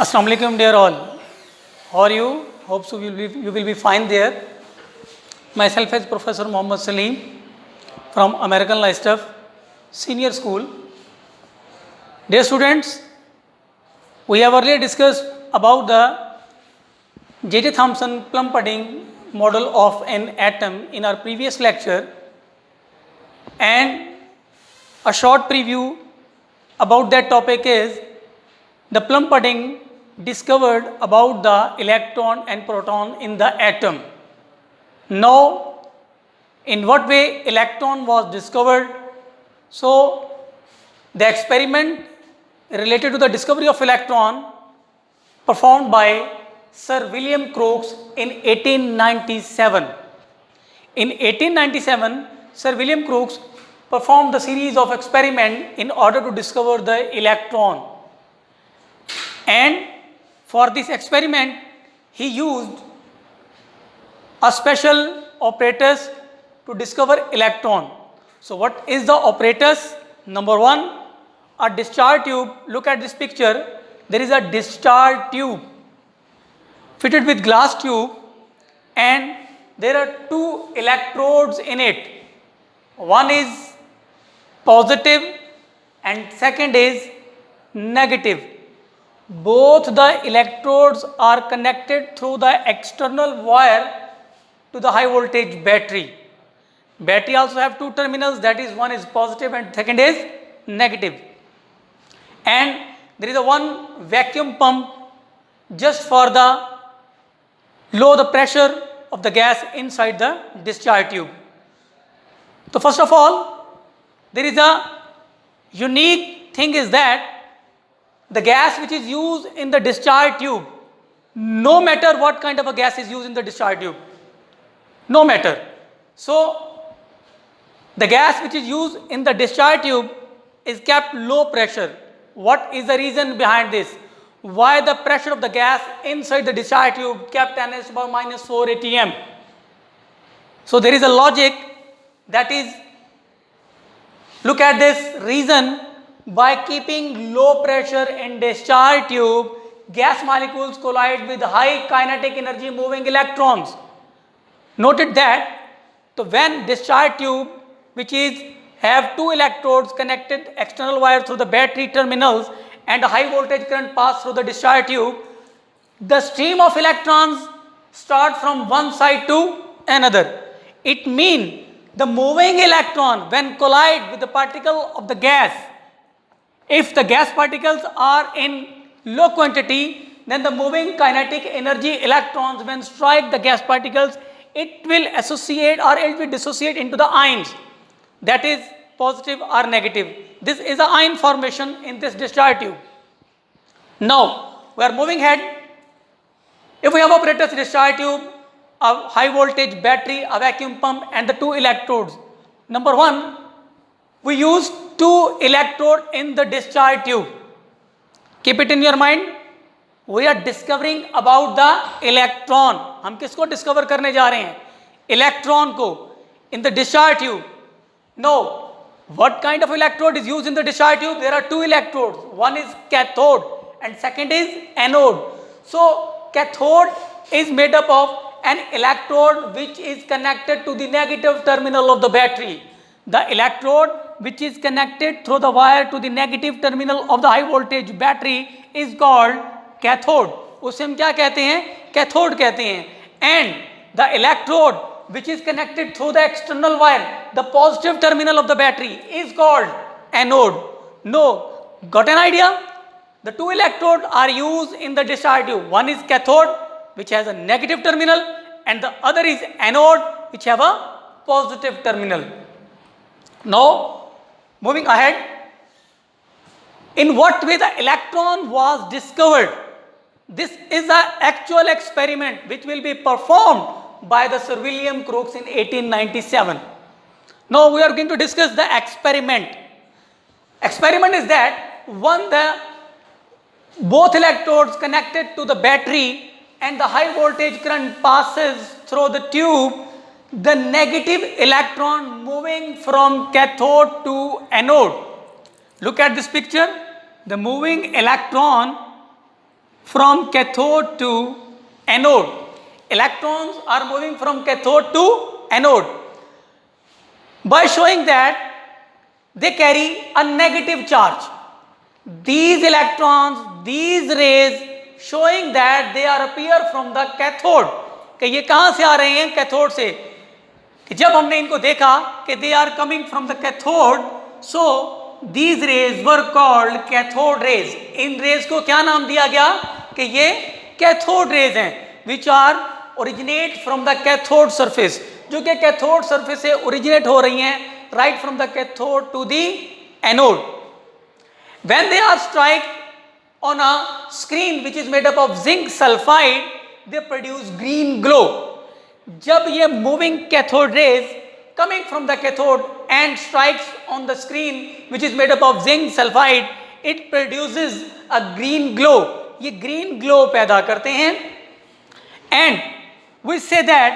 Assalamu alaikum dear all. How are you? Hope so you will be fine there. Myself as Professor Muhammad Salim from American Lifestuff Senior School. Dear students, we have earlier discussed about the J.J. Thomson plum pudding model of an atom in our previous lecture, and a short preview about that topic is the plum pudding discovered about the electron and proton in the atom. Now, in what way electron was discovered? So, the experiment related to the discovery of electron performed by Sir William Crookes in 1897. In 1897, Sir William Crookes performed the series of experiments in order to discover the electron. And for this experiment, he used a special apparatus to discover electron. So, what is the apparatus? Number one, a discharge tube. Look at this picture. There is a discharge tube fitted with glass tube, and there are two electrodes in it. One is positive and second is negative. Both the electrodes are connected through the external wire to the high voltage battery. Battery also have two terminals, that is, one is positive and second is negative. And there is a one vacuum pump just for the lower the pressure of the gas inside the discharge tube. So first of all, there is a unique thing is that the gas which is used in the discharge tube, no matter what kind of a gas is used in the discharge tube, no matter. So, the gas which is used in the discharge tube is kept low pressure. What is the reason behind this? Why the pressure of the gas inside the discharge tube kept NS about minus 4 atm? So, there is a logic, that is, look at this reason. By keeping low pressure in discharge tube, gas molecules collide with high kinetic energy moving electrons. Noted that, so when discharge tube, which is have two electrodes connected external wire through the battery terminals and a high voltage current pass through the discharge tube, the stream of electrons start from one side to another. It means the moving electron when collide with the particle of the gas, if the gas particles are in low quantity, then the moving kinetic energy electrons when strike the gas particles, it will associate or it will dissociate into the ions, that is positive or negative. This is a ion formation in this discharge tube. Now, we are moving ahead. If we have apparatus discharge tube, a high voltage battery, a vacuum pump and the two electrodes. Number one, we use two electrodes in the discharge tube. Keep it in your mind. We are discovering about the electron. हम किसको discover करने जा रहे हैं? Electron को in the discharge tube. Now, what kind of electrode is used in the discharge tube? There are two electrodes. One is cathode and second is anode. So, cathode is made up of an electrode which is connected to the negative terminal of the battery. The electrode which is connected through the wire to the negative terminal of the high voltage battery is called cathode. उसे हम क्या कहते हैं? Cathode कहते हैं. And the electrode which is connected through the external wire, the positive terminal of the battery, is called anode. No, got an idea? The two electrodes are used in the discharge tube. One is cathode, which has a negative terminal, and the other is anode, which have a positive terminal. Now, moving ahead, in what way the electron was discovered? This is the actual experiment which will be performed by the Sir William Crookes in 1897. Now, we are going to discuss the experiment. Experiment is that when both electrodes connected to the battery and the high voltage current passes through the tube, the negative electron moving from cathode to anode. Look at this picture. The moving electron from cathode to anode. Electrons are moving from cathode to anode by showing that they carry a negative charge. These electrons, these rays showing that they are appear from the cathode. कि ये कहाँ से आ रहे हैं? Cathode से. कि जब हमने इनको देखा कि they are coming from the cathode, so these rays were called cathode rays. इन रेज को क्या नाम दिया गया? कि ये कैथोड रेज हैं, which are originate from the cathode surface, जो कि कैथोड सरफेस से ओरिजिनेट हो रही हैं, right from the cathode to the anode. When they are strike on a screen which is made up of zinc sulfide, they produce green glow. जब ये moving cathode rays coming from the cathode and strikes on the screen which is made up of zinc sulfide, it produces a green glow. ये green glow पैदा करते हैं. And we say that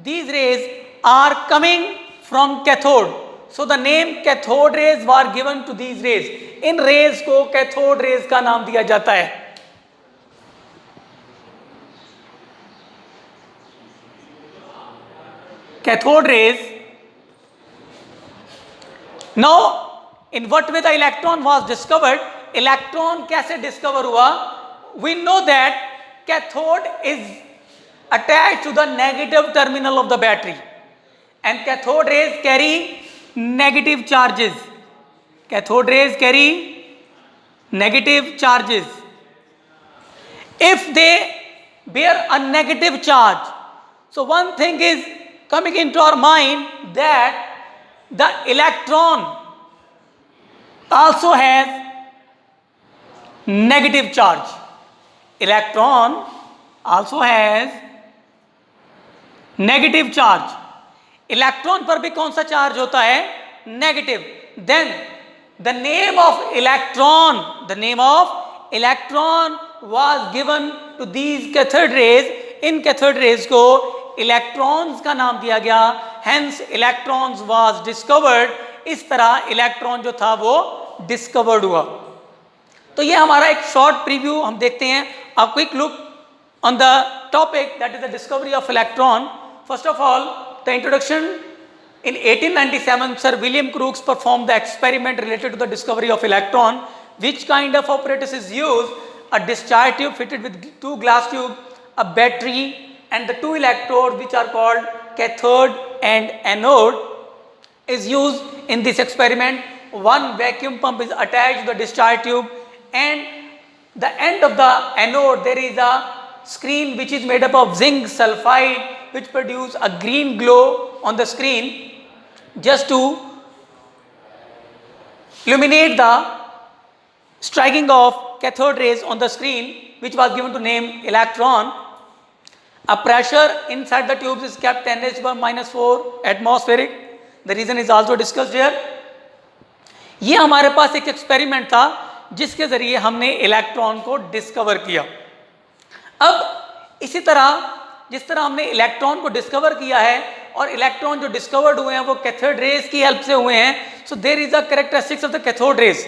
these rays are coming from cathode. So the name cathode rays were given to these rays. In rays को cathode rays का नाम दिया जाता है. Cathode rays. Now, in what way the electron was discovered? Electron कैसे discover हुआ? We know that cathode is attached to the negative terminal of the battery, and cathode rays carry negative charges. Cathode rays carry negative charges. If they bear a negative charge, so one thing is coming into our mind that the electron also has negative charge. Electron also has negative charge. Electron पर भी कौन सा charge होता है? Negative. Then the name of electron was given to these cathode rays. इन cathode rays को electrons का नाम दिया गया. Hence electrons was discovered. इस तरह इलेक्ट्रॉन जो था वो डिस्कवर्ड हुआ. तो ये हमारा एक शॉर्ट प्रीव्यू हम देखते हैं. A quick look on the topic that is the discovery of electron. First of all, the introduction. In 1897, Sir William Crookes performed the experiment related to the discovery of electron. Which kind of apparatus is used? A discharge tube fitted with two glass tubes, a battery, and the two electrodes which are called cathode and anode is used in this experiment. One vacuum pump is attached to the discharge tube, and the end of the anode there is a screen which is made up of zinc sulfide, which produce a green glow on the screen just to illuminate the striking of cathode rays on the screen, which was given to name electron. A pressure inside the tubes is kept 10⁻⁻⁴ atmospheric. The reason is also discussed here. ये हमारे पास एक experiment था जिसके जरिए हमने electron को discover किया. अब इसी तरह जिस तरह हमने इलेक्ट्रॉन को डिस्कवर किया है और इलेक्ट्रॉन जो डिस्कवर्ड हुए हैं वो कैथोड रेज की हेल्प से हुए हैं. So there is a characteristics of the cathode rays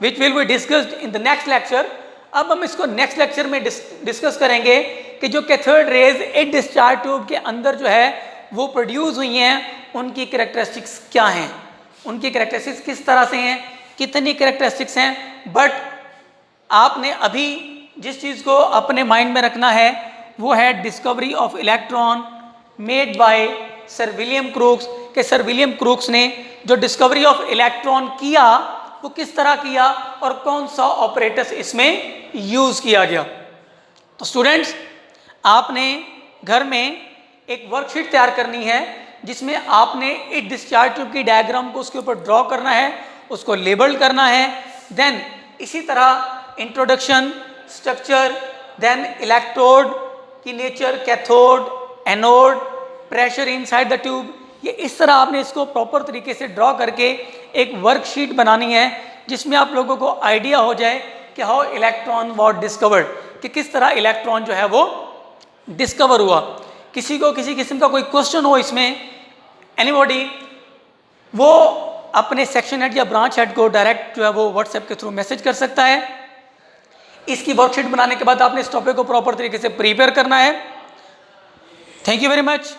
which will be discussed in the next lecture. अब हम इसको नेक्स्ट लेक्चर में डिस्कस करेंगे कि जो कैथोड रेज एक डिस्चार्ज ट्यूब के अंदर जो है वो प्रोड्यूस हुई हैं, उनकी कैरेक्टरिस्टिक्स क्या हैं, उनकी कैरेक्टरिस्टिक्स किस तरह से हैं, कितनी कैरेक्टरिस्टिक्स हैं. बट आपने अभी जिस चीज़ को अपने माइंड में रखना है वो है discovery of electron made by sir William crooks. के सर विलियम क्रूक्स ने जो डिस्कवरी ऑफ इलेक्ट्रॉन किया वो किस तरह किया और कौन सा ऑपरेटस इसमें यूज किया गया. तो स्टूडेंट्स, आपने घर में एक वर्कशीट तैयार करनी है जिसमें आपने एक डिस्चार्ज ट्यूब की डायग्राम को उसके ऊपर ड्रॉ करना है, उसको लेबल करना है. देन इसी तरह इंट्रोडक्शन, स्ट्रक्चर, देन इलेक्ट्रोड की nature, cathode, anode, pressure inside the tube, ये इस तरह आपने इसको प्रॉपर तरीके से ड्रॉ करके एक वर्कशीट बनानी है जिसमें आप लोगों को आइडिया हो जाए कि हाउ इलेक्ट्रॉन वॉज डिस्कवर्ड, कि किस तरह इलेक्ट्रॉन जो है वो डिस्कवर हुआ. किसी को किसी किस्म का कोई क्वेश्चन हो इसमें, एनीबॉडी, वो अपने सेक्शन हेड या ब्रांच हेड को डायरेक्ट जो है वो व्हाट्सएप के थ्रू मैसेज कर सकता है. इसकी वर्कशीट बनाने के बाद आपने इस टॉपिक को प्रॉपर तरीके से प्रिपेयर करना है। Thank you very much.